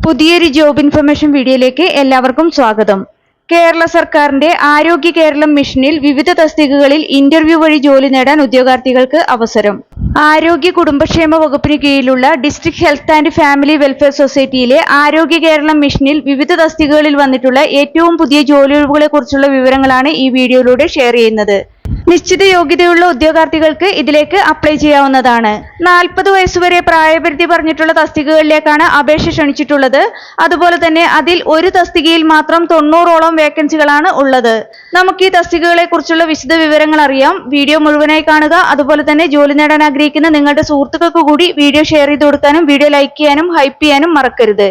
പുതിയൊരു job information വീഡിയോയിലേക്ക് എല്ലാവർക്കും സ്വാഗതം. കേരള സർക്കാരിന്റെ ആരോഗ്യ കേരളം മിഷനിൽ വിവിധ തസ്തികകളിൽ ഇന്റർവ്യൂ വഴി ജോലി നേടാൻ ഉദ്യോഗാർത്ഥികൾക്ക് അവസരം. ആരോഗ്യ കുടുംബക്ഷേമ വകുപ്പിന് കീഴിലുള്ള district health and family welfare സൊസൈറ്റിയിലെ ആരോഗ്യ കേരളം മിഷനിൽ വിവിധ തസ്തികകളിൽ വന്നിട്ടുള്ള ഏറ്റവും പുതിയ ജോലിയൊഴിവുകളെ കുറിച്ചുള്ള വിവരങ്ങളാണ് ഈ വീഡിയോയിലൂടെ ഷെയർ ചെയ്യുന്നത്. നിശ്ചിത യോഗ്യതയുള്ള ഉദ്യോഗാർത്ഥികൾക്ക് ഇതിലേക്ക് അപ്ലൈ ചെയ്യാവുന്നതാണ്. 40 വയസ്സുവരെ പ്രായപരിധി പറഞ്ഞിട്ടുള്ള തസ്തികകളിലേക്കാണ് അപേക്ഷ ക്ഷണിച്ചിട്ടുള്ളത്. അതുപോലെ തന്നെ അതിൽ ഒരു തസ്തികയിൽ മാത്രം 90ഓളം വേക്കൻസികളാണ് ഉള്ളത്. നമുക്ക് ഈ തസ്തികകളെ കുറിച്ചുള്ള വിശദ വിവരങ്ങൾ അറിയാം. വീഡിയോ മുഴുവനായി കാണുക. അതുപോലെ തന്നെ ജോലി നേടാൻ ആഗ്രഹിക്കുന്ന നിങ്ങളുടെ സുഹൃത്തുക്കൾക്ക് കൂടി വീഡിയോ ഷെയർ ചെയ്ത് കൊടുക്കാനും വീഡിയോ ലൈക്ക് ചെയ്യാനും ഹൈപ്പ് ചെയ്യാനും മറക്കരുത്.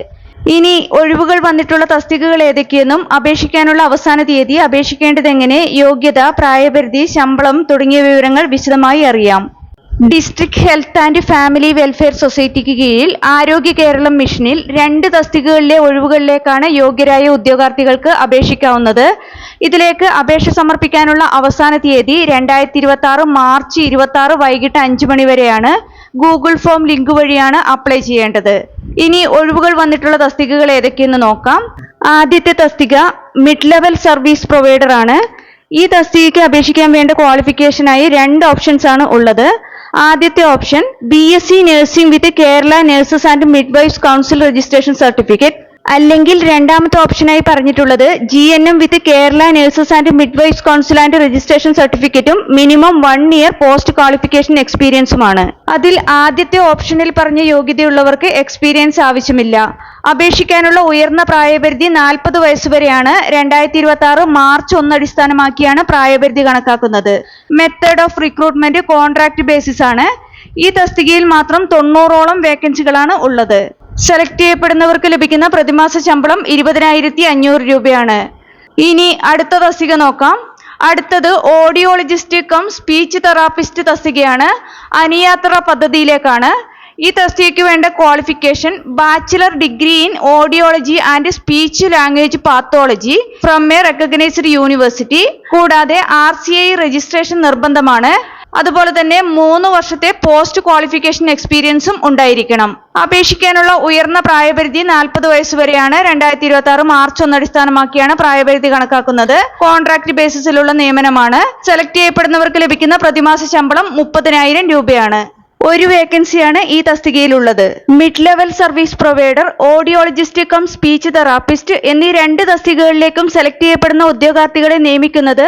ഇനി ഒഴിവുകൾ വന്നിട്ടുള്ള തസ്തികകൾ ഏതൊക്കെയെന്നും അപേക്ഷിക്കാനുള്ള അവസാന തീയതി, അപേക്ഷിക്കേണ്ടത് എങ്ങനെ, യോഗ്യത, പ്രായപരിധി, ശമ്പളം തുടങ്ങിയ വിവരങ്ങൾ വിശദമായി അറിയാം. District health and family welfare സൊസൈറ്റിക്ക് കീഴിൽ ആരോഗ്യ കേരളം മിഷനിൽ 2 തസ്തികകളിലെ ഒഴിവുകളിലേക്കാണ് യോഗ്യരായ ഉദ്യോഗാർത്ഥികൾക്ക് അപേക്ഷിക്കാവുന്നത്. ഇതിലേക്ക് അപേക്ഷ സമർപ്പിക്കാനുള്ള അവസാന തീയതി 2026 മാർച്ച് 26 വൈകിട്ട് 5 മണി വരെയാണ്. ഗൂഗിൾ ഫോം ലിങ്ക് വഴിയാണ് അപ്ലൈ ചെയ്യേണ്ടത്. ഇനി ഒഴിവുകൾ വന്നിട്ടുള്ള തസ്തികകൾ ഏതൊക്കെയെന്ന് നോക്കാം. ആദ്യത്തെ തസ്തിക മിഡ് ലെവൽ സർവീസ് പ്രൊവൈഡർ ആണ്. ഈ തസ്തികയ്ക്ക് അപേക്ഷിക്കാൻ വേണ്ട ക്വാളിഫിക്കേഷനായി 2 ഓപ്ഷൻസ് ആണ് ഉള്ളത്. ആദ്യത്തെ option BSc nursing with Kerala nurses and midwives council registration certificate, അല്ലെങ്കിൽ രണ്ടാമത്തെ ഓപ്ഷനായി പറഞ്ഞിട്ടുള്ളത് GNM with Kerala nurses and midwives council and registration സർട്ടിഫിക്കറ്റും മിനിമം 1 ഇയർ പോസ്റ്റ് ക്വാളിഫിക്കേഷൻ എക്സ്പീരിയൻസുമാണ്. അതിൽ ആദ്യത്തെ ഓപ്ഷനിൽ പറഞ്ഞ യോഗ്യതയുള്ളവർക്ക് എക്സ്പീരിയൻസ് ആവശ്യമില്ല. അപേക്ഷിക്കാനുള്ള ഉയർന്ന പ്രായപരിധി 40 വയസ്സുവരെയാണ്. 2026 മാർച്ച് 1 അടിസ്ഥാനമാക്കിയാണ് പ്രായപരിധി കണക്കാക്കുന്നത്. Method of recruitment contract basis ആണ്. ഈ തസ്തികയിൽ മാത്രം 90ഓളം വേക്കൻസികളാണ് ഉള്ളത്. സെലക്ട് ചെയ്യപ്പെടുന്നവർക്ക് ലഭിക്കുന്ന പ്രതിമാസ ശമ്പളം 20,500 രൂപയാണ്. ഇനി അടുത്ത തസ്തിക നോക്കാം. അടുത്തത് ഓഡിയോളജിസ്റ്റ് കം സ്പീച്ച് തെറാപ്പിസ്റ്റ് തസ്തികയാണ്. അനുയാത്ര പദ്ധതിയിലേക്കാണ്. ഈ തസ്തികയ്ക്ക് വേണ്ട qualification bachelor degree in audiology and speech language pathology from A recognised university. കൂടാതെ RCI രജിസ്ട്രേഷൻ നിർബന്ധമാണ്. അതുപോലെ തന്നെ 3 വർഷത്തെ പോസ്റ്റ് ക്വാളിഫിക്കേഷൻ എക്സ്പീരിയൻസും ഉണ്ടായിരിക്കണം. അപേക്ഷിക്കാനുള്ള ഉയർന്ന പ്രായപരിധി 40 വയസ്സുവരെയാണ്. 2026 മാർച്ച് 1 അടിസ്ഥാനമാക്കിയാണ് പ്രായപരിധി കണക്കാക്കുന്നത്. കോൺട്രാക്ട് ബേസിസിലുള്ള നിയമനമാണ്. സെലക്ട് ചെയ്യപ്പെടുന്നവർക്ക് ലഭിക്കുന്ന പ്രതിമാസ ശമ്പളം 30,000 രൂപയാണ്. ഒരു വേക്കൻസിയാണ് ഈ തസ്തികയിലുള്ളത്. Mid level service provider, audiologist cum speech therapist എന്നീ 2 തസ്തികകളിലേക്കും സെലക്ട് ചെയ്യപ്പെടുന്ന ഉദ്യോഗാർത്ഥികളെ നിയമിക്കുന്നത്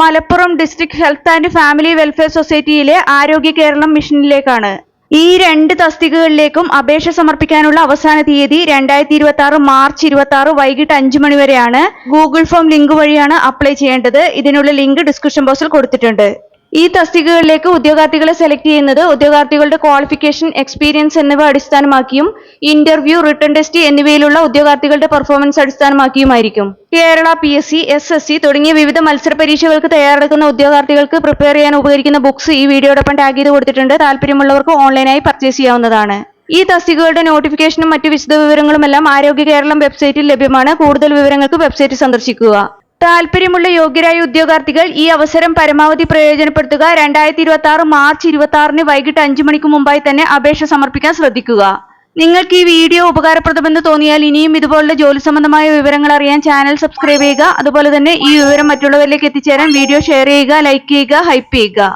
Malappuram district health and family welfare സൊസൈറ്റിയിലെ ആരോഗ്യ കേരളം മിഷനിലേക്കാണ്. ഈ 2 തസ്തികകളിലേക്കും അപേക്ഷ സമർപ്പിക്കാനുള്ള അവസാന തീയതി 2026 മാർച്ച് 26 വൈകിട്ട് 5 മണി വരെയാണ്. ഗൂഗിൾ ഫോം ലിങ്ക് വഴിയാണ് അപ്ലൈ ചെയ്യേണ്ടത്. ഇതിനുള്ള ലിങ്ക് ഡിസ്ക്രിപ്ഷൻ ബോക്സിൽ കൊടുത്തിട്ടുണ്ട്. ഈ തസ്തികകളിലേക്ക് ഉദ്യോഗാർത്ഥികളെ സെലക്ട് ചെയ്യുന്നത് ഉദ്യോഗാർത്ഥികളുടെ ക്വാളിഫിക്കേഷൻ, എക്സ്പീരിയൻസ് എന്നിവ അടിസ്ഥാനമാക്കിയും ഇന്റർവ്യൂ, റിട്ടൺ ടെസ്റ്റ് എന്നിവയിലുള്ള ഉദ്യോഗാർത്ഥികളുടെ പെർഫോമൻസ് അടിസ്ഥാനമാക്കിയുമായിരിക്കും. കേരള PSC, SSC തുടങ്ങിയ വിവിധ മത്സര പരീക്ഷകൾക്ക് തയ്യാറെടുക്കുന്ന ഉദ്യോഗാർത്ഥികൾക്ക് പ്രിപ്പയർ ചെയ്യാൻ ഉപകരിക്കുന്ന ബുക്സ് ഈ വീഡിയോടൊപ്പം ടാഗ് ചെയ്ത് കൊടുത്തിട്ടുണ്ട്. താല്പര്യമുള്ളവർക്ക് ഓൺലൈനായി പർച്ചേസ് ചെയ്യാവുന്നതാണ്. ഈ തസ്തികകളുടെ നോട്ടിഫിക്കേഷനും മറ്റു വിശദ വിവരങ്ങളുമെല്ലാം ആരോഗ്യ കേരളം വെബ്സൈറ്റിൽ ലഭ്യമാണ്. കൂടുതൽ വിവരങ്ങൾക്ക് വെബ്സൈറ്റ് സന്ദർശിക്കുക. താല്പര്യമുള്ള യോഗ്യരായ ഉദ്യോഗാർത്ഥികൾ ഈ അവസരം പരമാവധി പ്രയോജനപ്പെടുത്തുക. 2026 മാർച്ച് 26 വൈകിട്ട് 5 മണിക്ക് മുമ്പായി തന്നെ അപേക്ഷ സമർപ്പിക്കാൻ ശ്രദ്ധിക്കുക. നിങ്ങൾക്ക് ഈ വീഡിയോ ഉപകാരപ്രദമെന്ന് തോന്നിയാൽ ഇനിയും ഇതുപോലുള്ള ജോലി സംബന്ധമായ വിവരങ്ങൾ അറിയാൻ ചാനൽ സബ്സ്ക്രൈബ് ചെയ്യുക. അതുപോലെ തന്നെ ഈ വിവരം മറ്റുള്ളവരിലേക്ക് എത്തിച്ചേരാൻ വീഡിയോ ഷെയർ ചെയ്യുക, ലൈക്ക് ചെയ്യുക, ഹൈപ്പ് ചെയ്യുക.